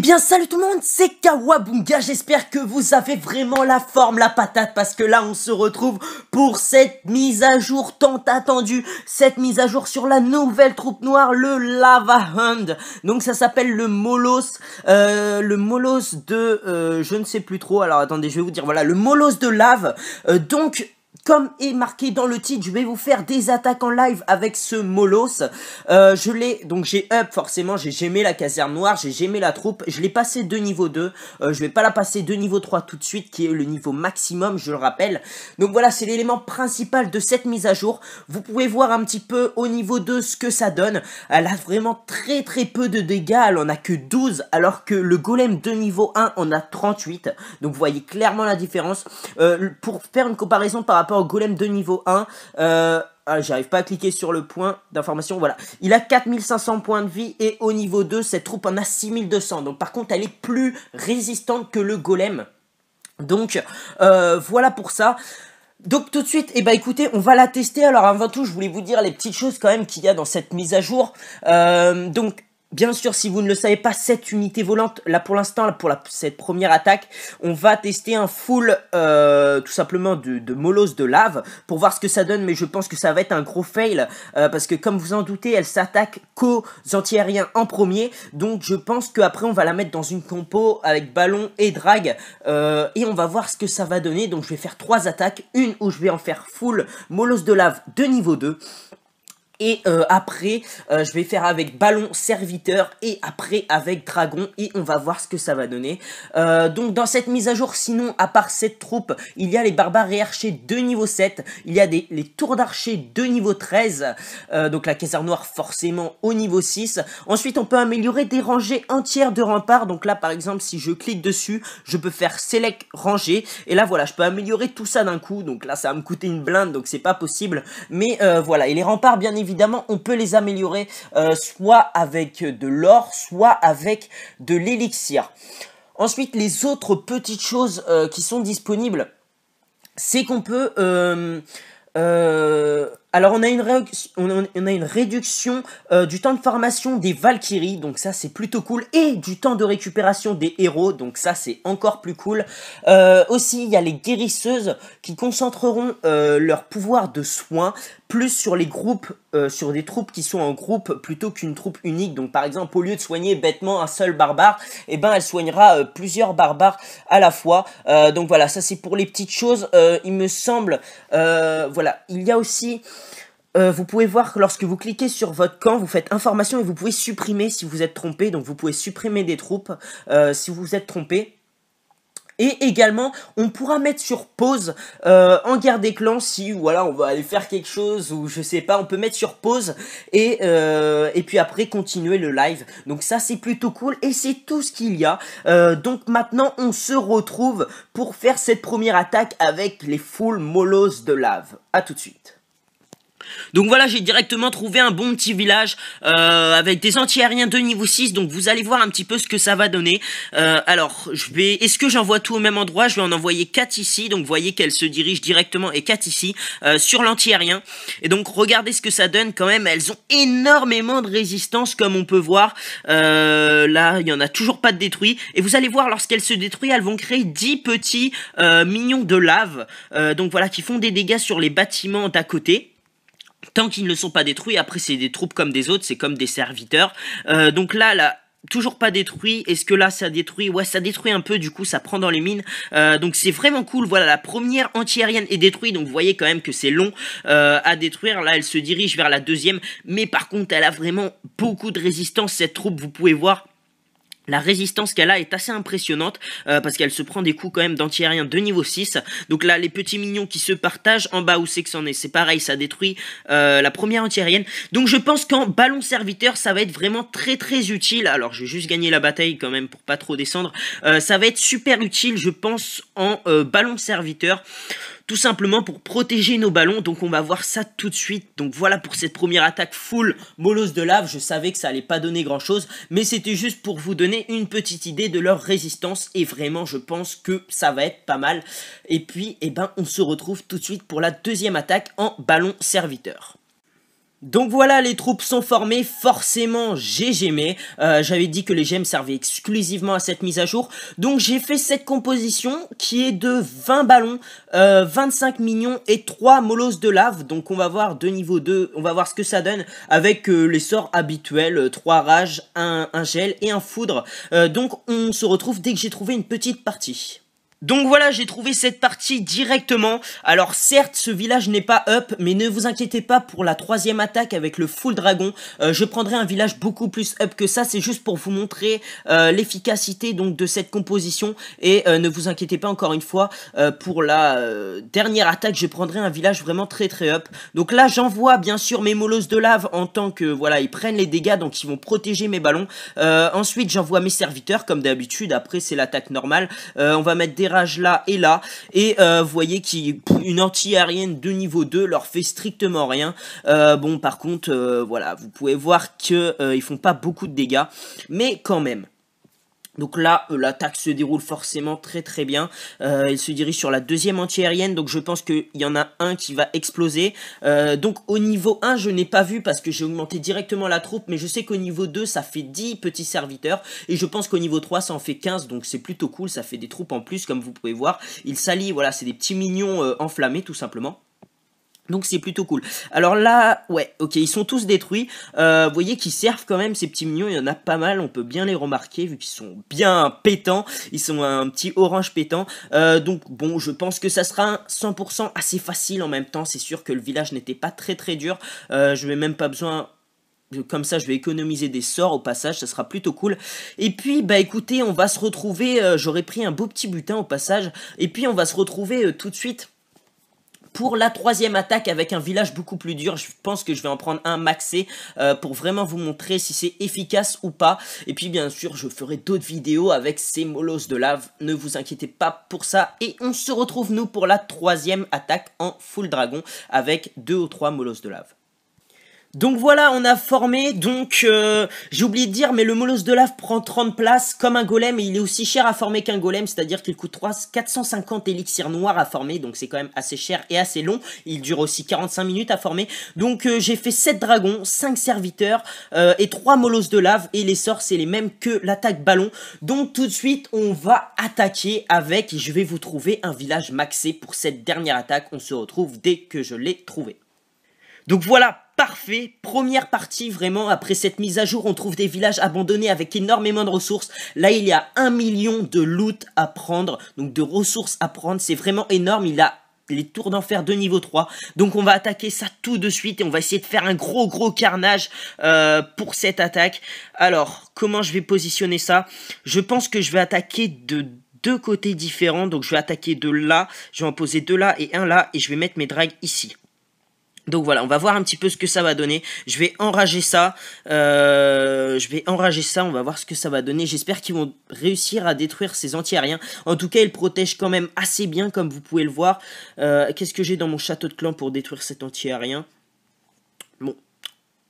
Eh bien salut tout le monde, c'est Kawabunga, j'espère que vous avez vraiment la forme, la patate, parce que là on se retrouve pour cette mise à jour tant attendue, cette mise à jour sur la nouvelle troupe noire, le Lava Hand. Donc ça s'appelle le Molos de, je ne sais plus trop, alors attendez je vais vous dire, voilà, le Molos de lave, comme est marqué dans le titre, je vais vous faire des attaques en live avec ce Molos. Donc j'ai up forcément, j'ai gémé la caserne noire, j'ai gémé la troupe, je l'ai passé de niveau 2. Je vais pas la passer de niveau 3 tout de suite, qui est le niveau maximum, je le rappelle. Donc voilà, c'est l'élément principal de cette mise à jour. Vous pouvez voir un petit peu au niveau 2 ce que ça donne. Elle a vraiment très peu de dégâts, elle en a que 12, alors que le golem de niveau 1 en a 38. Donc vous voyez clairement la différence. Pour faire une comparaison par rapport au golem de niveau 1, j'arrive pas à cliquer sur le point d'information, voilà. Il a 4500 points de vie et au niveau 2, cette troupe en a 6200. Donc par contre, elle est plus résistante que le golem. Donc voilà pour ça. Donc tout de suite, écoutez, on va la tester. Alors avant tout, je voulais vous dire les petites choses quand même qu'il y a dans cette mise à jour. Bien sûr, si vous ne le savez pas, cette unité volante, là pour l'instant, pour cette première attaque, on va tester un full, tout simplement, de Molos de lave, pour voir ce que ça donne, mais je pense que ça va être un gros fail, parce que comme vous en doutez, elle s'attaque qu'aux anti-aériens en premier, donc je pense qu'après on va la mettre dans une compo avec ballon et drag, et on va voir ce que ça va donner. Donc je vais faire 3 attaques, une où je vais en faire full Molos de lave de niveau 2, et après, je vais faire avec ballon serviteur et après avec dragon et on va voir ce que ça va donner. Donc dans cette mise à jour, sinon à part cette troupe, il y a les barbares et archers de niveau 7, il y a les tours d'archers de niveau 13, donc la caserne noire forcément au niveau 6. Ensuite on peut améliorer des rangées entières de remparts, donc là par exemple si je clique dessus, je peux faire select rangée et là voilà, je peux améliorer tout ça d'un coup, donc là ça va me coûter une blinde donc c'est pas possible, mais voilà. Et les remparts bien évidemment on peut les améliorer soit avec de l'or, soit avec de l'élixir. Ensuite les autres petites choses qui sont disponibles, c'est qu'on peut... alors on a une réduction du temps de formation des Valkyries, donc ça c'est plutôt cool, et du temps de récupération des héros, donc ça c'est encore plus cool. Aussi il y a les guérisseuses qui concentreront leur pouvoir de soin plus sur les groupes, sur des troupes qui sont en groupe plutôt qu'une troupe unique. Donc par exemple au lieu de soigner bêtement un seul barbare, et ben elle soignera plusieurs barbares à la fois. Donc voilà, ça c'est pour les petites choses. Il me semble, voilà, il y a aussi... vous pouvez voir que lorsque vous cliquez sur votre camp, vous faites information et vous pouvez supprimer si vous êtes trompé. Donc vous pouvez supprimer des troupes si vous êtes trompé. Et également, on pourra mettre sur pause en guerre des clans si voilà on va aller faire quelque chose ou je sais pas, on peut mettre sur pause et puis après continuer le live. Donc ça c'est plutôt cool et c'est tout ce qu'il y a. Donc maintenant on se retrouve pour faire cette première attaque avec les full Molos de lave. A tout de suite. Donc voilà, j'ai directement trouvé un bon petit village avec des anti-aériens de niveau 6, donc vous allez voir un petit peu ce que ça va donner. Alors, est-ce que j'envoie tout au même endroit? Je vais en envoyer 4 ici, donc vous voyez qu'elle se dirige directement, et 4 ici, sur l'anti-aérien. Et donc regardez ce que ça donne quand même, elles ont énormément de résistance comme on peut voir. Là, il n'y en a toujours pas de détruits. Et vous allez voir, lorsqu'elles se détruisent, elles vont créer 10 petits mignons de lave, donc voilà, qui font des dégâts sur les bâtiments d'à côté. Tant qu'ils ne sont pas détruits, après c'est des troupes comme des autres, c'est comme des serviteurs. Donc là, toujours pas détruit. Est-ce que là ça détruit? Ouais, ça détruit un peu, du coup ça prend dans les mines. Donc c'est vraiment cool. Voilà, la première anti-aérienne est détruite, donc vous voyez quand même que c'est long à détruire. Là elle se dirige vers la deuxième, mais par contre elle a vraiment beaucoup de résistance cette troupe, vous pouvez voir. La résistance qu'elle a est assez impressionnante parce qu'elle se prend des coups quand même d'anti-aérien de niveau 6. Donc là, les petits mignons qui se partagent en bas où c'est que c'en est. C'est pareil, ça détruit la première anti-aérienne. Donc je pense qu'en ballon serviteur, ça va être vraiment très utile. Alors je vais juste gagner la bataille quand même pour pas trop descendre. Ça va être super utile, je pense, en ballon serviteur. Tout simplement pour protéger nos ballons, donc on va voir ça tout de suite. Donc voilà pour cette première attaque full Molos de lave. Je savais que ça allait pas donner grand chose, mais c'était juste pour vous donner une petite idée de leur résistance, et vraiment je pense que ça va être pas mal. Et puis on se retrouve tout de suite pour la deuxième attaque en ballon serviteur. Donc voilà, les troupes sont formées, forcément j'ai gémé, j'avais dit que les gemmes servaient exclusivement à cette mise à jour, donc j'ai fait cette composition qui est de 20 ballons, 25 minions et 3 molosses de lave, donc on va voir de niveau 2, on va voir ce que ça donne avec les sorts habituels, 3 rages, un gel et un foudre, donc on se retrouve dès que j'ai trouvé une petite partie. Donc voilà, j'ai trouvé cette partie directement. Alors certes, ce village n'est pas up, mais ne vous inquiétez pas pour la troisième attaque avec le full dragon. Je prendrai un village beaucoup plus up que ça. C'est juste pour vous montrer l'efficacité donc de cette composition. Et ne vous inquiétez pas encore une fois, pour la dernière attaque, je prendrai un village vraiment très très up. Donc là, j'envoie bien sûr mes molosses de lave en tant que voilà, ils prennent les dégâts, donc ils vont protéger mes ballons. Ensuite, j'envoie mes serviteurs comme d'habitude. Après, c'est l'attaque normale. On va mettre des rages là et là, et vous voyez qu'une anti-aérienne de niveau 2 leur fait strictement rien. Bon, par contre, voilà, vous pouvez voir que ils font pas beaucoup de dégâts, mais quand même. Donc là, l'attaque se déroule forcément très très bien. Elle se dirige sur la deuxième anti-aérienne, donc je pense qu'il y en a un qui va exploser. Donc au niveau 1, je n'ai pas vu parce que j'ai augmenté directement la troupe, mais je sais qu'au niveau 2, ça fait 10 petits serviteurs. Et je pense qu'au niveau 3, ça en fait 15, donc c'est plutôt cool, ça fait des troupes en plus, comme vous pouvez voir. Ils s'allient, voilà, c'est des petits mignons enflammés tout simplement. Donc c'est plutôt cool. Alors là, ouais, ok, ils sont tous détruits. Vous voyez qu'ils servent quand même, ces petits mignons, il y en a pas mal, on peut bien les remarquer, vu qu'ils sont bien pétants. Ils sont un petit orange pétant. Donc bon, je pense que ça sera un 100% assez facile en même temps. C'est sûr que le village n'était pas très très dur. Je vais même pas besoin... Comme ça, je vais économiser des sorts au passage, ça sera plutôt cool. Et puis, bah écoutez, on va se retrouver... J'aurais pris un beau petit butin au passage. Et puis, on va se retrouver tout de suite... Pour la troisième attaque avec un village beaucoup plus dur. Je pense que je vais en prendre un maxé pour vraiment vous montrer si c'est efficace ou pas. Et puis bien sûr je ferai d'autres vidéos avec ces molosses de lave. Ne vous inquiétez pas pour ça. Et on se retrouve nous pour la troisième attaque en full dragon avec 2 ou 3 molosses de lave. Donc voilà, on a formé, donc j'ai oublié de dire, mais le molosse de lave prend 30 places comme un golem, et il est aussi cher à former qu'un golem, c'est-à-dire qu'il coûte 450 élixirs noirs à former, donc c'est quand même assez cher et assez long, il dure aussi 45 minutes à former. Donc j'ai fait 7 dragons, 5 serviteurs et 3 molosses de lave, et les sorts c'est les mêmes que l'attaque ballon. Donc tout de suite on va attaquer avec, et je vais vous trouver un village maxé pour cette dernière attaque, on se retrouve dès que je l'ai trouvé. Donc voilà, parfait, première partie vraiment, après cette mise à jour, on trouve des villages abandonnés avec énormément de ressources. Là, il y a 1 million de loot à prendre, donc de ressources à prendre, c'est vraiment énorme, il a les tours d'enfer de niveau 3. Donc on va attaquer ça tout de suite et on va essayer de faire un gros carnage pour cette attaque. Alors, comment je vais positionner ça? Je pense que je vais attaquer de 2 côtés différents, donc je vais attaquer de là, je vais en poser 2 là et 1 là, et je vais mettre mes drags ici. Donc voilà, on va voir un petit peu ce que ça va donner. Je vais enrager ça. On va voir ce que ça va donner. J'espère qu'ils vont réussir à détruire ces anti-aériens. En tout cas, ils protègent quand même assez bien, comme vous pouvez le voir. Qu'est-ce que j'ai dans mon château de clan pour détruire cet anti-aérien? Bon.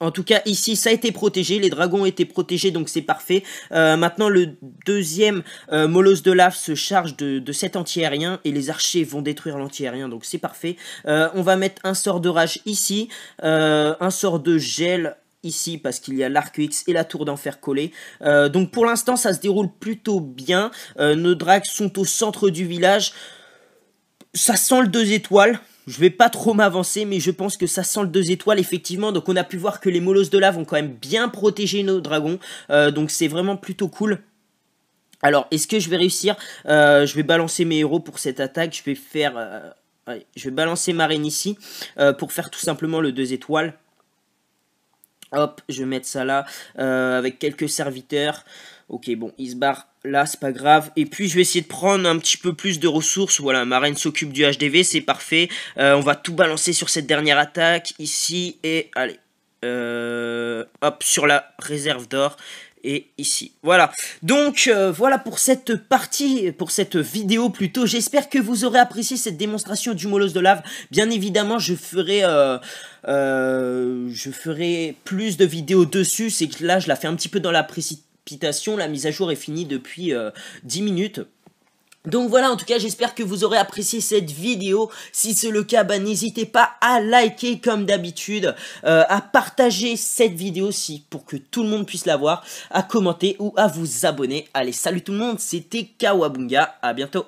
En tout cas, ici, ça a été protégé. Les dragons ont été protégés, donc c'est parfait. Maintenant, le deuxième molosse de lave se charge de cet anti-aérien. Et les archers vont détruire l'anti-aérien, donc c'est parfait. On va mettre un sort de rage ici. Un sort de gel ici, parce qu'il y a l'arc X et la tour d'enfer collée. Donc pour l'instant, ça se déroule plutôt bien. Nos drags sont au centre du village. Ça sent le 2 étoiles. Je vais pas trop m'avancer, mais je pense que ça sent le 2 étoiles, effectivement. Donc on a pu voir que les molosses de lave ont quand même bien protégé nos dragons. Donc c'est vraiment plutôt cool. Alors, est-ce que je vais réussir? Je vais balancer mes héros pour cette attaque. Je vais faire... allez, je vais balancer ma reine ici pour faire tout simplement le 2 étoiles. Hop, je vais mettre ça là avec quelques serviteurs. Ok, bon, il se barre là, c'est pas grave. Et puis, je vais essayer de prendre un petit peu plus de ressources. Voilà, ma reine s'occupe du HDV, c'est parfait. On va tout balancer sur cette dernière attaque, ici, et allez. Hop, sur la réserve d'or. Et ici, voilà. Donc, voilà pour cette partie, pour cette vidéo plutôt. J'espère que vous aurez apprécié cette démonstration du molosse de lave. Bien évidemment, je ferai plus de vidéos dessus. C'est que là, je la fais un petit peu dans la précipitation. La mise à jour est finie depuis 10 minutes. Donc voilà, en tout cas, j'espère que vous aurez apprécié cette vidéo. Si c'est le cas, bah, n'hésitez pas à liker comme d'habitude, à partager cette vidéo pour que tout le monde puisse la voir, à commenter ou à vous abonner. Allez, salut tout le monde, c'était Kawabunga, à bientôt.